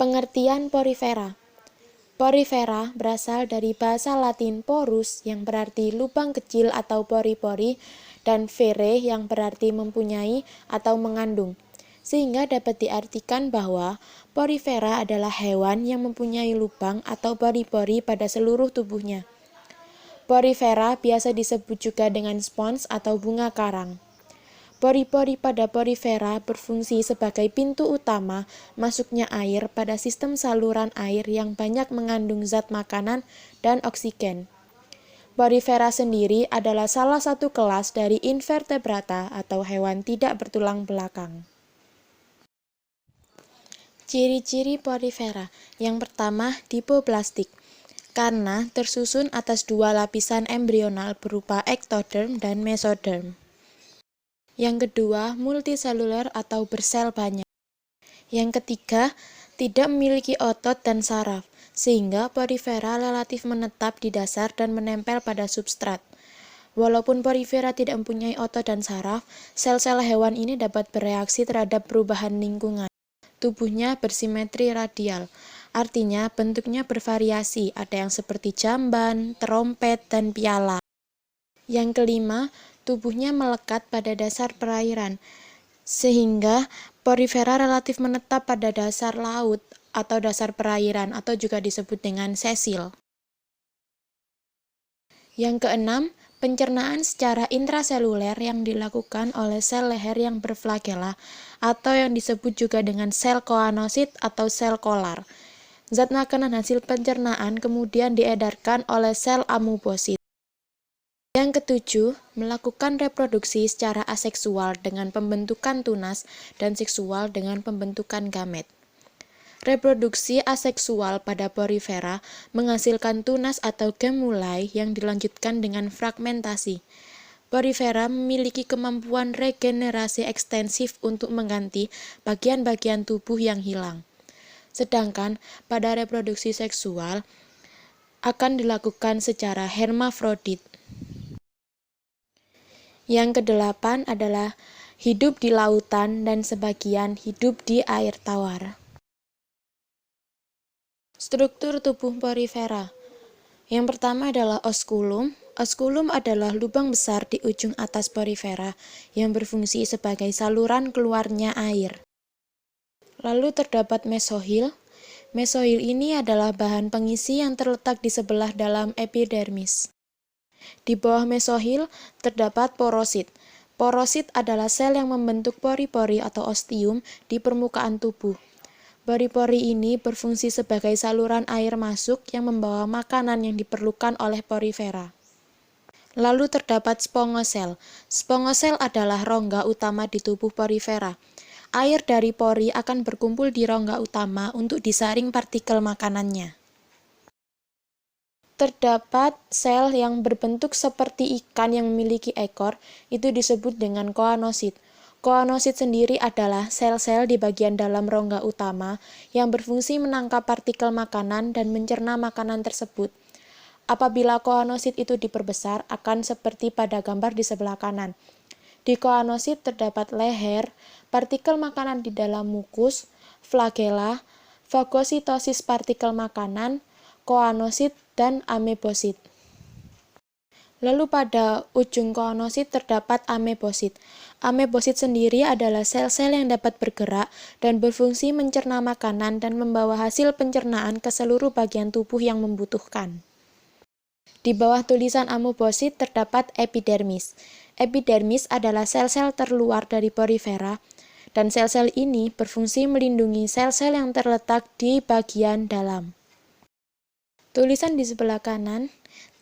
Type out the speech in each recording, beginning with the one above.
Pengertian porifera. Porifera berasal dari bahasa Latin porus yang berarti lubang kecil atau pori-pori dan vere yang berarti mempunyai atau mengandung. Sehingga dapat diartikan bahwa porifera adalah hewan yang mempunyai lubang atau pori-pori pada seluruh tubuhnya. Porifera biasa disebut juga dengan spons atau bunga karang. Pori-pori pada porifera berfungsi sebagai pintu utama masuknya air pada sistem saluran air yang banyak mengandung zat makanan dan oksigen. Porifera sendiri adalah salah satu kelas dari invertebrata atau hewan tidak bertulang belakang. Ciri-ciri porifera. Yang pertama, dipoplastik. Karena tersusun atas dua lapisan embrional berupa ektoderm dan mesoderm. Yang kedua, multiseluler atau bersel banyak. Yang ketiga, tidak memiliki otot dan saraf, sehingga porifera relatif menetap di dasar dan menempel pada substrat. Walaupun porifera tidak mempunyai otot dan saraf, sel-sel hewan ini dapat bereaksi terhadap perubahan lingkungan. Tubuhnya bersimetri radial, artinya bentuknya bervariasi, ada yang seperti jamban, terompet, dan piala. Yang kelima, tubuhnya melekat pada dasar perairan, sehingga porifera relatif menetap pada dasar laut atau dasar perairan atau juga disebut dengan sesil. Yang keenam, pencernaan secara intraseluler yang dilakukan oleh sel leher yang berflagela atau yang disebut juga dengan sel koanosit atau sel kolar. Zat makanan hasil pencernaan kemudian diedarkan oleh sel amubosit. Yang ketujuh, melakukan reproduksi secara aseksual dengan pembentukan tunas dan seksual dengan pembentukan gamet. Reproduksi aseksual pada porifera menghasilkan tunas atau gemulai yang dilanjutkan dengan fragmentasi. Porifera memiliki kemampuan regenerasi ekstensif untuk mengganti bagian-bagian tubuh yang hilang. Sedangkan pada reproduksi seksual akan dilakukan secara hermafrodit. Yang kedelapan adalah hidup di lautan dan sebagian hidup di air tawar. Struktur tubuh porifera. Yang pertama adalah osculum. Osculum adalah lubang besar di ujung atas porifera yang berfungsi sebagai saluran keluarnya air. Lalu terdapat mesohil. Mesohil ini adalah bahan pengisi yang terletak di sebelah dalam epidermis. Di bawah mesohil terdapat porosit. Porosit adalah sel yang membentuk pori-pori atau ostium di permukaan tubuh. Pori-pori ini berfungsi sebagai saluran air masuk yang membawa makanan yang diperlukan oleh porifera. Lalu terdapat spongosel. Spongosel adalah rongga utama di tubuh porifera. Air dari pori akan berkumpul di rongga utama untuk disaring partikel makanannya. Terdapat sel yang berbentuk seperti ikan yang memiliki ekor, itu disebut dengan koanosit. Koanosit sendiri adalah sel-sel di bagian dalam rongga utama yang berfungsi menangkap partikel makanan dan mencerna makanan tersebut. Apabila koanosit itu diperbesar, akan seperti pada gambar di sebelah kanan. Di koanosit terdapat leher, partikel makanan di dalam mukus, flagela, fagositosis partikel makanan, koanosit, dan amebosit. Lalu pada ujung koanosit terdapat amebosit. Amebosit sendiri adalah sel-sel yang dapat bergerak dan berfungsi mencerna makanan dan membawa hasil pencernaan ke seluruh bagian tubuh yang membutuhkan. Di bawah tulisan amebosit terdapat epidermis. Epidermis adalah sel-sel terluar dari porifera, dan sel-sel ini berfungsi melindungi sel-sel yang terletak di bagian dalam. Tulisan di sebelah kanan,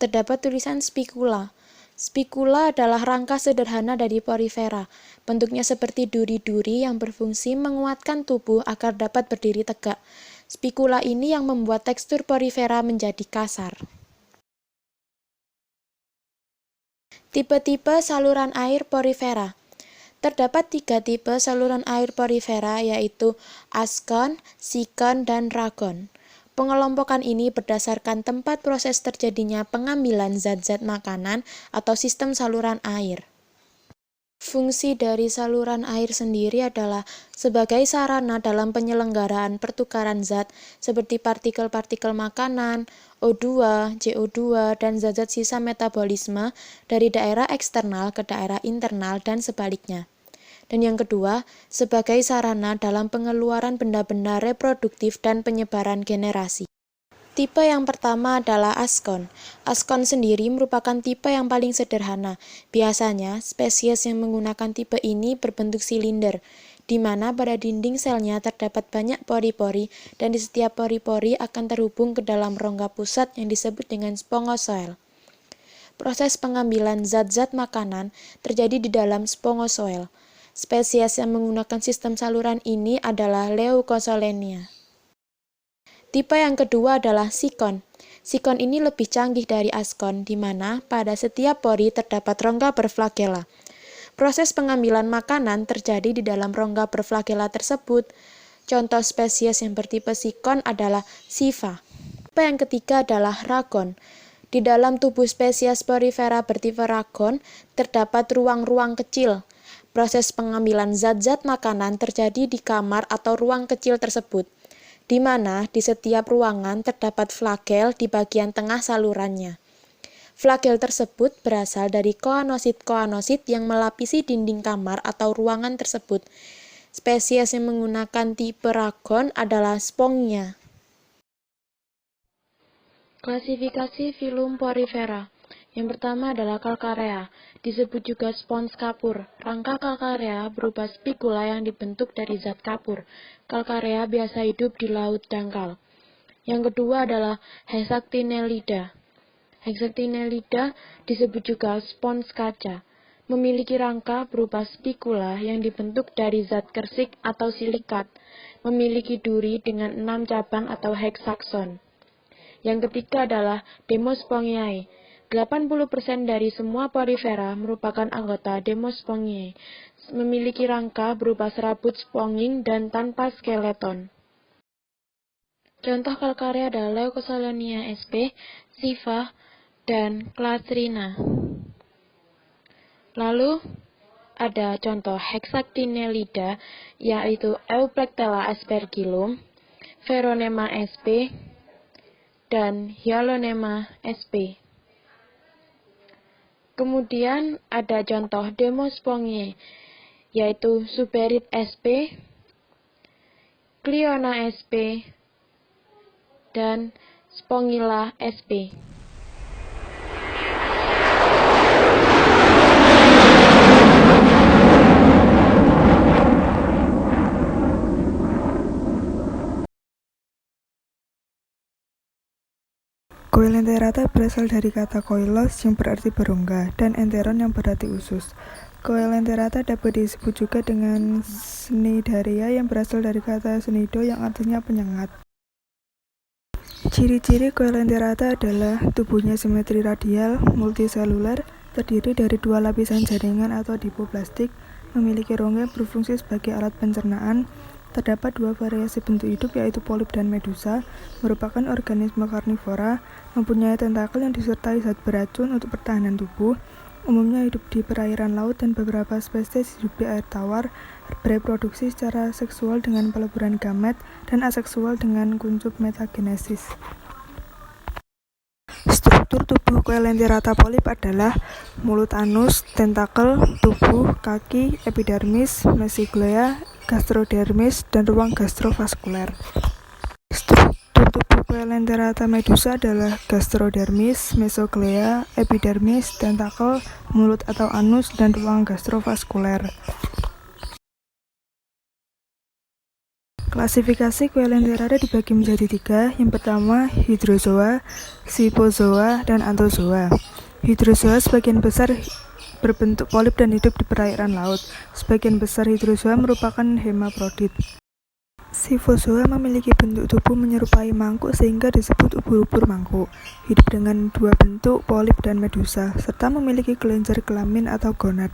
terdapat tulisan spicula. Spicula adalah rangka sederhana dari porifera. Bentuknya seperti duri-duri yang berfungsi menguatkan tubuh agar dapat berdiri tegak. Spicula ini yang membuat tekstur porifera menjadi kasar. Tipe-tipe saluran air porifera. Terdapat 3 tipe saluran air porifera, yaitu ascon, sikon, dan ragon. Pengelompokan ini berdasarkan tempat proses terjadinya pengambilan zat-zat makanan atau sistem saluran air. Fungsi dari saluran air sendiri adalah sebagai sarana dalam penyelenggaraan pertukaran zat seperti partikel-partikel makanan, O2, CO2, dan zat-zat sisa metabolisme dari daerah eksternal ke daerah internal dan sebaliknya. Dan yang kedua, sebagai sarana dalam pengeluaran benda-benda reproduktif dan penyebaran generasi. Tipe yang pertama adalah askon. Askon sendiri merupakan tipe yang paling sederhana. Biasanya, spesies yang menggunakan tipe ini berbentuk silinder, di mana pada dinding selnya terdapat banyak pori-pori dan di setiap pori-pori akan terhubung ke dalam rongga pusat yang disebut dengan spongosoel. Proses pengambilan zat-zat makanan terjadi di dalam spongosoel. Spesies yang menggunakan sistem saluran ini adalah Leucosolenia. Tipe yang kedua adalah sikon. Sikon ini lebih canggih dari askon, di mana pada setiap pori terdapat rongga berflagela. Proses pengambilan makanan terjadi di dalam rongga berflagela tersebut. Contoh spesies yang bertipe sikon adalah Siva. Tipe yang ketiga adalah ragon. Di dalam tubuh spesies porifera bertipe ragon terdapat ruang-ruang kecil. Proses pengambilan zat-zat makanan terjadi di kamar atau ruang kecil tersebut, di mana di setiap ruangan terdapat flagel di bagian tengah salurannya. Flagel tersebut berasal dari koanosit-koanosit yang melapisi dinding kamar atau ruangan tersebut. Spesies yang menggunakan tipe ragon adalah Spongia. Klasifikasi filum porifera. Yang pertama adalah Calcarea, disebut juga spons kapur. Rangka Calcarea berupa spikula yang dibentuk dari zat kapur. Calcarea biasa hidup di laut dangkal. Yang kedua adalah Hexactinellida. Hexactinellida disebut juga spons kaca. Memiliki rangka berupa spikula yang dibentuk dari zat kersik atau silikat. Memiliki duri dengan 6 cabang atau hexakson. Yang ketiga adalah Demospongiae. 80% dari semua porifera merupakan anggota Demospongiae, memiliki rangka berupa serabut sponging dan tanpa skeleton. Contoh Calcarea adalah Leucosolenia sp, Siva, dan Clatrina. Lalu ada contoh Hexactinellida, yaitu Euplectella aspergillum, Veronema sp, dan Hyalonema sp. Kemudian ada contoh Demospongiae, yaitu Superit sp, Cliona sp, dan Spongilla sp. Coelenterata berasal dari kata koilos yang berarti berongga dan enteron yang berarti usus. Coelenterata dapat disebut juga dengan Cnidaria yang berasal dari kata cnido yang artinya penyengat. Ciri-ciri Coelenterata adalah tubuhnya simetri radial, multiseluler, terdiri dari 2 lapisan jaringan atau dipoplastik, memiliki rongga yang berfungsi sebagai alat pencernaan. Terdapat 2 variasi bentuk hidup yaitu polip dan medusa, merupakan organisme karnivora, mempunyai tentakel yang disertai zat beracun untuk pertahanan tubuh, umumnya hidup di perairan laut dan beberapa spesies hidup di air tawar, bereproduksi secara seksual dengan peleburan gamet dan aseksual dengan kuncup metagenesis. Struktur tubuh Coelenterata polip adalah mulut anus, tentakel, tubuh, kaki, epidermis, mesiglea, gastrodermis, dan ruang gastrovaskuler. Struktur tubuh Coelenterata medusa adalah gastrodermis, mesoglea, epidermis, tentakel, mulut atau anus, dan ruang gastrovaskuler. Klasifikasi Coelenterata dibagi menjadi 3. Yang pertama, hydrozoa, scyphozoa, dan anthozoa. Hydrozoa sebagian besar berbentuk polip dan hidup di perairan laut. Sebagian besar hydrozoa merupakan hemaprodit. Scyphozoa memiliki bentuk tubuh menyerupai mangkuk sehingga disebut ubur-ubur mangkuk. Hidup dengan 2 bentuk, polip dan medusa, serta memiliki kelenjar kelamin atau gonad.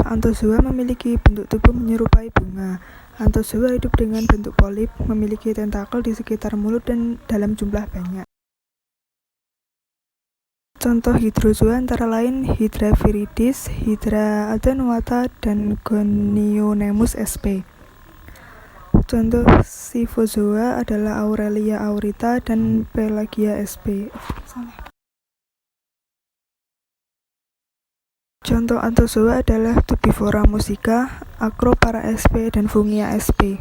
Anthozoa memiliki bentuk tubuh menyerupai bunga. Anthozoa hidup dengan bentuk polip, memiliki tentakel di sekitar mulut dan dalam jumlah banyak. Contoh hydrozoa antara lain Hydra viridis, Hydra attenuata, dan Gonionemus sp. Contoh Scyphozoa adalah Aurelia aurita dan Pelagia sp. Contoh Anthozoa adalah Tubifora musica, Acropara sp, dan Fungia sp.